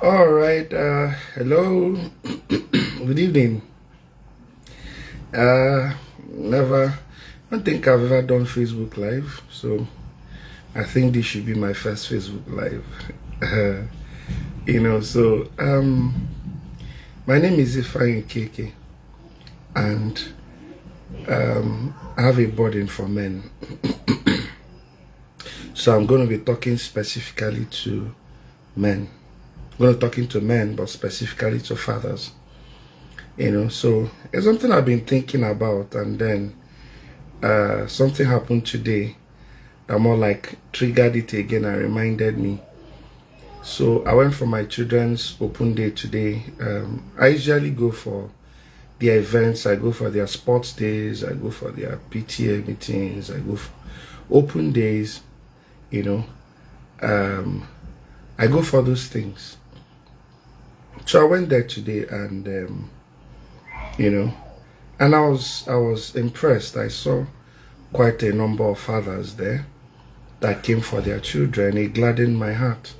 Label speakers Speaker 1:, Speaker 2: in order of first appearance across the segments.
Speaker 1: All right. Hello. Good evening. Never. I don't think I've ever done Facebook Live, so I think this should be my first Facebook Live. My name is Ifeanyi Keke, and I have a burden for men. So I'm going to be talking specifically to men. I'm going to be talking to men, but specifically to fathers. So it's something I've been thinking about, and then something happened today that more like triggered it again and reminded me. So I went for my children's open day today. I usually go for their events. I go for their sports days. I go for their PTA meetings. I go for open days. I go for those things. So I went there today, and and I was impressed. I saw quite a number of fathers there that came for their children. It gladdened my heart,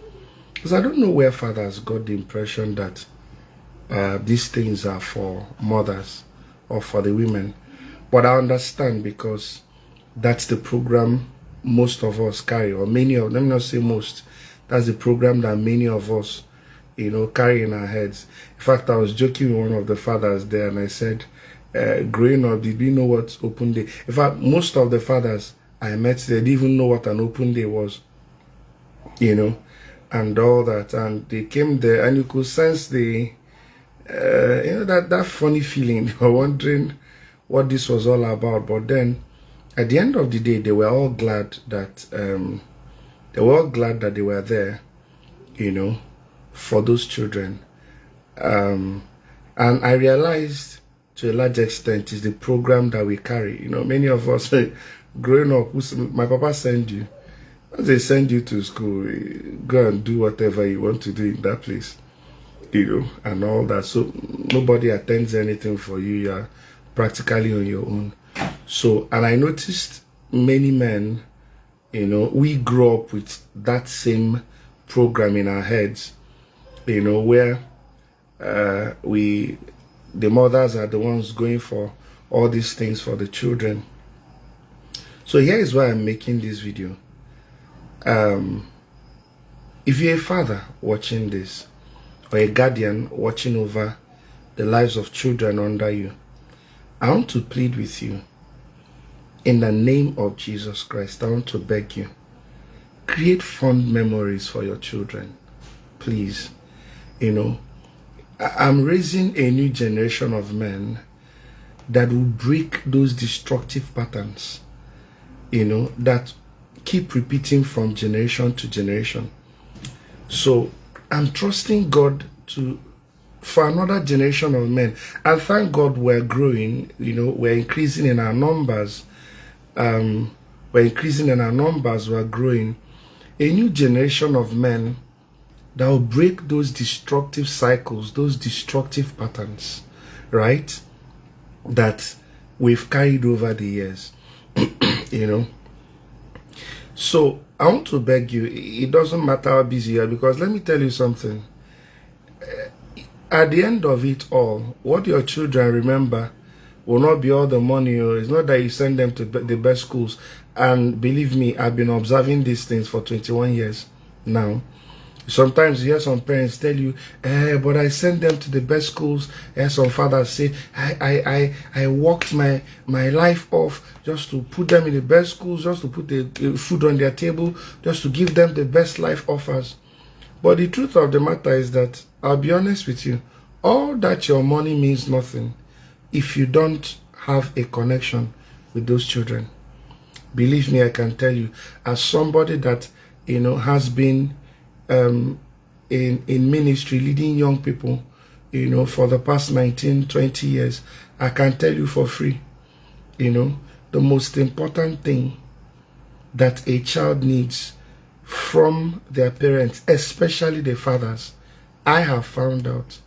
Speaker 1: because I don't know where fathers got the impression that these things are for mothers or for the women. But I understand, because that's the program most of us carry, or many of, let me not say most, that's the program that many of us carry in our heads. In fact, I was joking with one of the fathers there, and I said, growing up, did we know what open day? In fact, most of the fathers I met, they didn't even know what an open day was, and all that. And they came there, and you could sense the, that funny feeling. They were wondering what this was all about. But then, at the end of the day, they were all glad that they were there, for those children. And I realized, to a large extent, is the program that we carry. Many of us growing up, my papa send you. Once they send you to school, go and do whatever you want to do in that place, and all that. So nobody attends anything for you. You're practically on your own. So, and I noticed many men, we grow up with that same program in our heads, where the mothers are the ones going for all these things for the children. So here is why I'm making this video. If you're a father watching this, or a guardian watching over the lives of children under you, I want to plead with you, in the name of Jesus Christ. I want to beg you, create fond memories for your children, please. I'm raising a new generation of men that will break those destructive patterns, that keep repeating from generation to generation. So I'm trusting God for another generation of men. And thank God we're growing, we're increasing in our numbers. We're growing. A new generation of men that will break those destructive cycles, those destructive patterns, right? That we've carried over the years, So I want to beg you, it doesn't matter how busy you are, because let me tell you something. At the end of it all, what your children remember will not be all the money. It's not that you send them to the best schools. And believe me, I've been observing these things for 21 years now. Sometimes you hear some parents tell you, but I sent them to the best schools. Some fathers say, I worked my life off just to put them in the best schools, just to put the food on their table, just to give them the best life offers. But the truth of the matter is that, I'll be honest with you, all that your money means nothing if you don't have a connection with those children. Believe me, I can tell you, as somebody that, has been in ministry, leading young people, for the past 19, 20 years, I can tell you for free, the most important thing that a child needs from their parents, especially the fathers, I have found out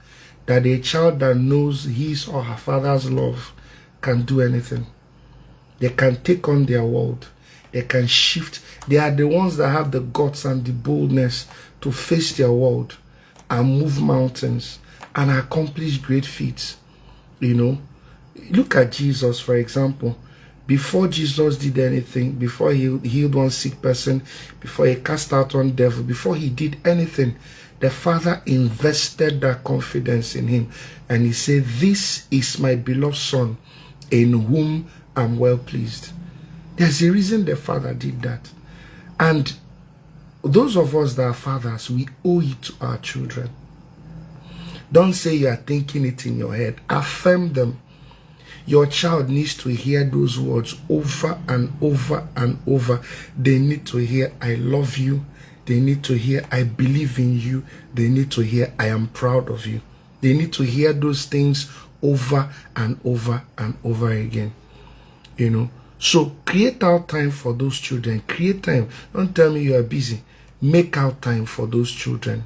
Speaker 1: that a child that knows his or her father's love can do anything. They can take on their world. They can shift. They are the ones that have the guts and the boldness to face their world and move mountains and accomplish great feats. You know, look at Jesus, for example. Before Jesus did anything, before he healed one sick person, before he cast out one devil, before he did anything, the Father invested that confidence in him. And he said, "This is my beloved Son, in whom I'm well pleased." There's a reason the Father did that. And those of us that are fathers, we owe it to our children. Don't say you are thinking it in your head. Affirm them. Your child needs to hear those words over and over and over. They need to hear, "I love you." They need to hear, "I believe in you." They need to hear, "I am proud of you." They need to hear those things over and over and over again. You know, so create out time for those children. Create time. Don't tell me you are busy. Make out time for those children.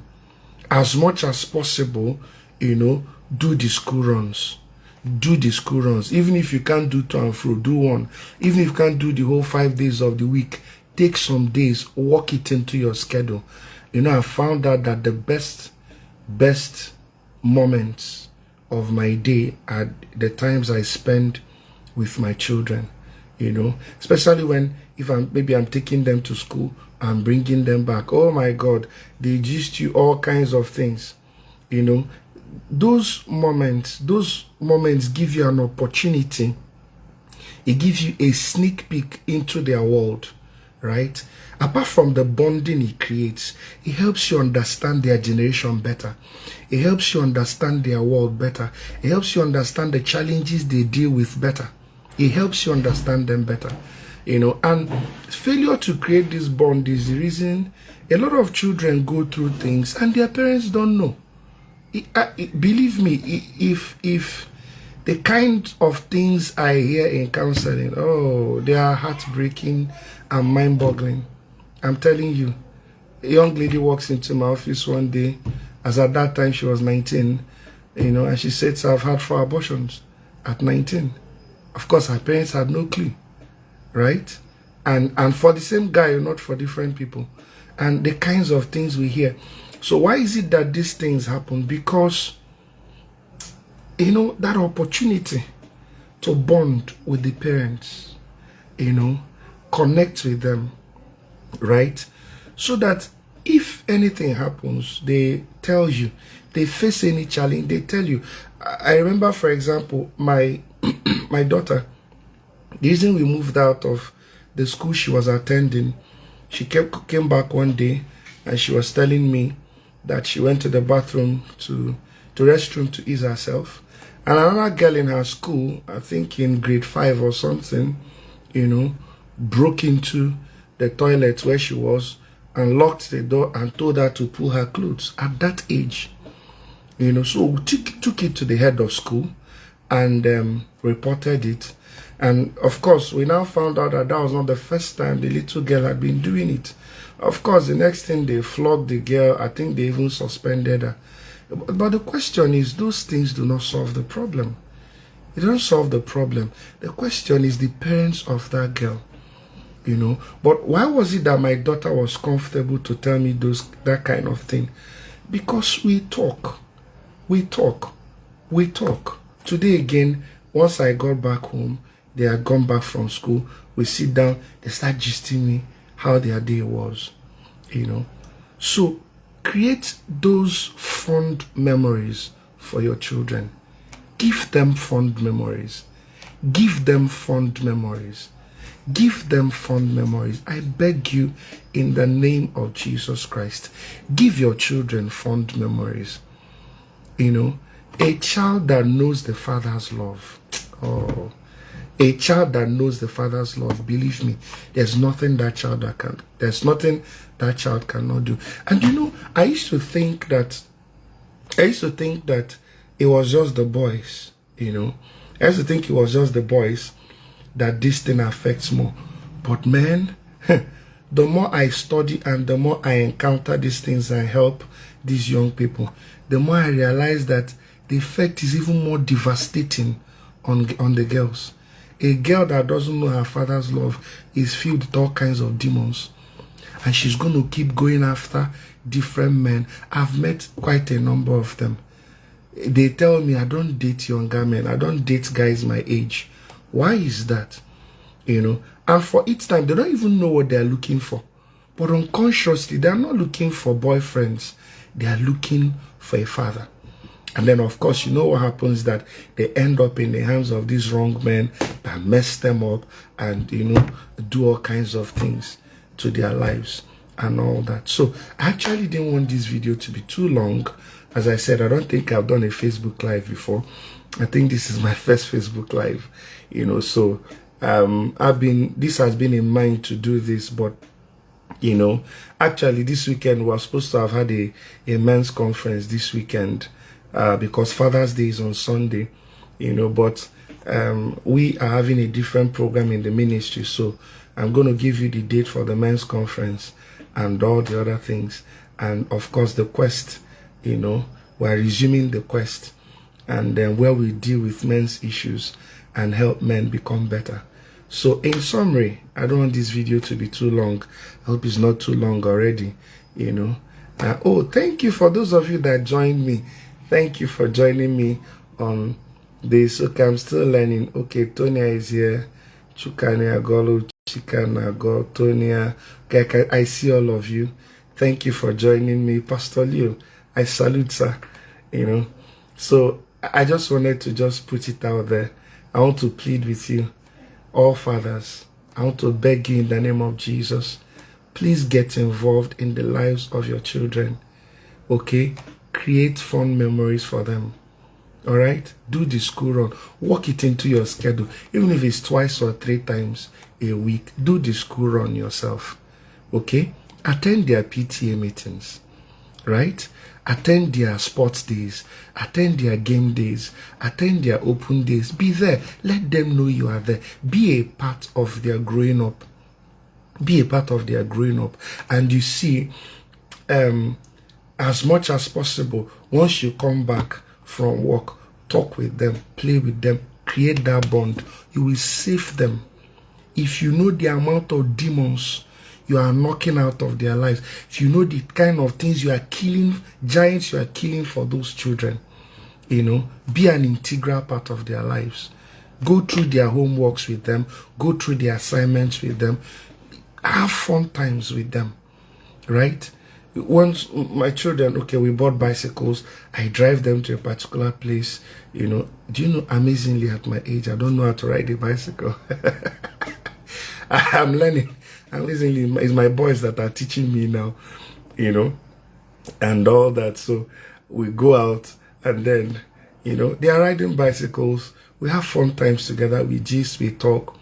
Speaker 1: As much as possible, you know, do the school runs. Do the school runs. Even if you can't do to and fro, do one. Even if you can't do the whole 5 days of the week, take some days, work it into your schedule. You know, I found out that the best moments of my day are the times I spend with my children. You know, especially when, if I'm taking them to school, I'm bringing them back. Oh my God, they gist you all kinds of things. You know, those moments give you an opportunity. It gives you a sneak peek into their world, right? Apart from the bonding it creates, it helps you understand their generation better. It helps you understand their world better. It helps you understand the challenges they deal with better. It helps you understand them better. You know, and failure to create this bond is the reason a lot of children go through things and their parents don't know. Believe me, if the kind of things I hear in counseling, oh, they are heartbreaking and mind-boggling. I'm telling you, a young lady walks into my office one day, as at that time she was 19, you know, and she said, "So I've had 4 abortions at 19. Of course, her parents had no clue, right? And for the same guy, not for different people. And the kinds of things we hear. So why is it that these things happen? Because, you know, that opportunity to bond with the parents, you know, connect with them, right? So that if anything happens, they tell you. They face any challenge, they tell you. I remember, for example, my my daughter, the reason we moved out of the school she was attending, she came back one day and she was telling me that she went to the bathroom to restroom to ease herself. And another girl in her school, I think in grade 5 or something, you know, broke into the toilet where she was and locked the door and told her to pull her clothes at that age. You know, so we took it to the head of school and reported it. And of course, we now found out that that was not the first time the little girl had been doing it. Of course, the next thing, they flogged the girl. I think they even suspended her. But the question is, those things do not solve the problem. It doesn't solve the problem. The question is the parents of that girl, you know. But why was it that my daughter was comfortable to tell me that kind of thing? Because we talk. We talk. We talk. Today again, once I got back home, they had gone back from school. We sit down, they start gisting me how their day was, you know. So create those fond memories for your children. Give them fond memories. Give them fond memories. Give them fond memories. I beg you, in the name of Jesus Christ, give your children fond memories. You know, a child that knows the Father's love. Oh, a child that knows the Father's love, believe me, there's nothing that child cannot do. And you know, I used to think that it was just the boys, you know. I used to think it was just the boys that this thing affects more. But man, the more I study and the more I encounter these things and help these young people, the more I realize that the effect is even more devastating on the girls. A girl that doesn't know her father's love is filled with all kinds of demons. And she's going to keep going after different men. I've met quite a number of them. They tell me, I don't date younger men. I don't date guys my age. Why is that? You know, and for each time, they don't even know what they're looking for. But unconsciously, they're not looking for boyfriends. They are looking for a father. And then, of course, you know what happens, that they end up in the hands of these wrong men that mess them up and, you know, do all kinds of things to their lives and all that. So I actually didn't want this video to be too long. As I said, I don't think I've done a Facebook Live before. I think this is my first Facebook Live, you know, so this has been in mind to do this, but you know, actually this weekend we were supposed to have had a men's conference this weekend, because Father's Day is on Sunday, you know, but we are having a different program in the ministry, so I'm going to give you the date for the men's conference and all the other things, and of course the quest, you know, we're resuming the quest, and then where we deal with men's issues and help men become better. So in summary, I don't want this video to be too long. I hope it's not too long already, you know. Oh, thank you for those of you that joined me. Thank you for joining me on this. Okay, I'm still learning. Okay, Tonia is here. Chukania Golo, Chikana Go, Tonia. Okay, I see all of you. Thank you for joining me. Pastor Leo, I salute, sir. You know, so I just wanted to just put it out there. I want to plead with you, all fathers. I want to beg you in the name of Jesus, please get involved in the lives of your children. Okay, create fun memories for them. All right, do the school run, work it into your schedule, even if it's 2 or 3 times a week. Do the school run yourself. Okay, attend their PTA meetings, right? Attend their sports days, attend their game days, attend their open days. Be there. Let them know you are there. Be a part of their growing up. Be a part of their growing up. And you see, as much as possible, once you come back from work, talk with them, play with them, create that bond. You will save them. If you know the amount of demons you are knocking out of their lives, if you know the kind of things you are killing, giants you are killing for those children, you know, be an integral part of their lives. Go through their homeworks with them, go through their assignments with them, have fun times with them, right? Once my children, okay, we bought bicycles, I drive them to a particular place, you know. Do you know, amazingly at my age, I don't know how to ride a bicycle. I'm learning. Amazingly, it's my boys that are teaching me now, you know, and all that. So we go out and then, you know, they are riding bicycles. We have fun times together. We gist, we talk,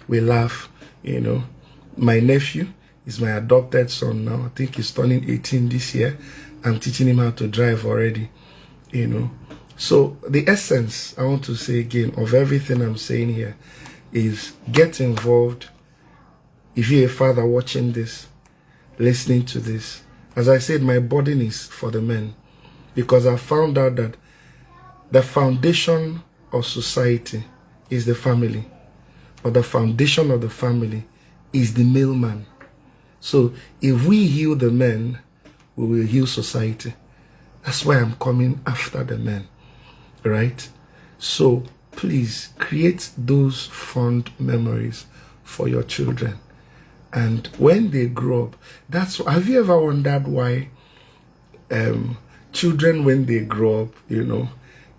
Speaker 1: we laugh, you know. My nephew is my adopted son now. I think he's turning 18 this year. I'm teaching him how to drive already, you know. So the essence, I want to say again, of everything I'm saying here is get involved. If you're a father watching this, listening to this, as I said, my burden is for the men, because I found out that the foundation of society is the family, but the foundation of the family is the male man. So if we heal the men, we will heal society. That's why I'm coming after the men, right? So please create those fond memories for your children. And when they grow up, have you ever wondered why children, when they grow up, you know,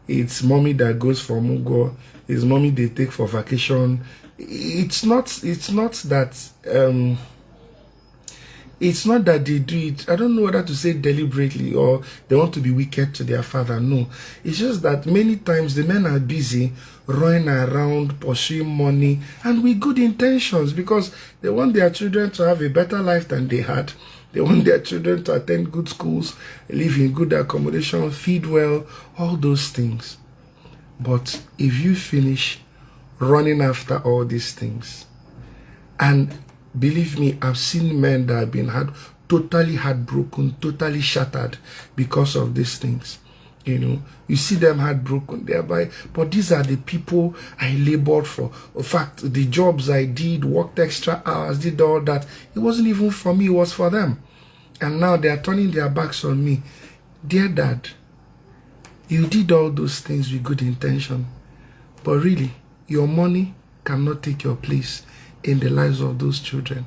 Speaker 1: it's mommy that goes for mugo, it's mommy they take for vacation. It's not that it's not that they do it, I don't know whether to say deliberately or they want to be wicked to their father. No, it's just that many times the men are busy running around pursuing money and with good intentions, because they want their children to have a better life than they had. They want their children to attend good schools, live in good accommodation, feed well, all those things. But if you finish running after all these things, and believe me, I've seen men that have been totally heartbroken, totally shattered because of these things, You know, you see them heartbroken thereby, but these are the people I labored for. In fact, the jobs I did, worked extra hours, did all that. It wasn't even for me, it was for them. And now they are turning their backs on me. Dear Dad, you did all those things with good intention, but really, your money cannot take your place in the lives of those children.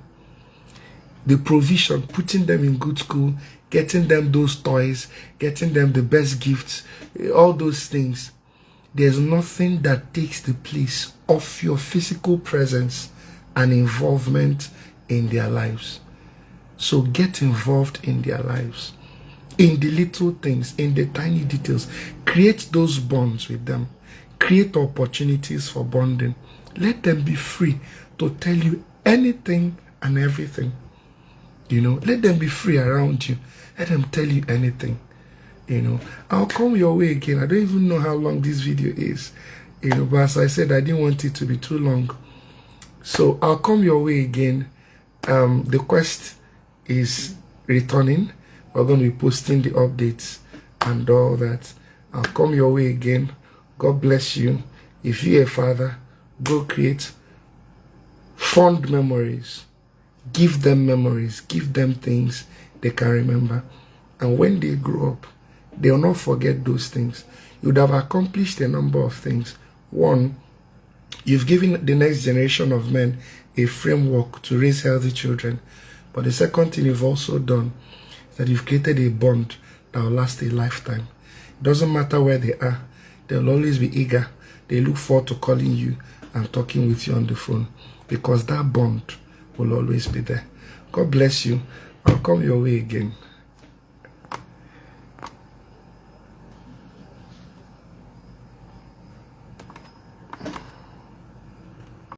Speaker 1: The provision, putting them in good school, getting them those toys, getting them the best gifts, all those things. There's nothing that takes the place of your physical presence and involvement in their lives. So get involved in their lives, in the little things, in the tiny details. Create those bonds with them. Create opportunities for bonding. Let them be free to tell you anything and everything. You know, let them be free around you. Let them tell you anything. You know, I'll come your way again. I don't even know how long this video is. You know, but as I said, I didn't want it to be too long. So I'll come your way again. The quest is returning. We're going to be posting the updates and all that. I'll come your way again. God bless you. If you're a father, go create fond memories. Give them memories. Give them things they can remember. And when they grow up, they will not forget those things. You would have accomplished a number of things. One, you've given the next generation of men a framework to raise healthy children. But the second thing you've also done is that you've created a bond that will last a lifetime. It doesn't matter where they are. They'll always be eager. They look forward to calling you and talking with you on the phone, because that bond will always be there. God bless you. I'll come your way again.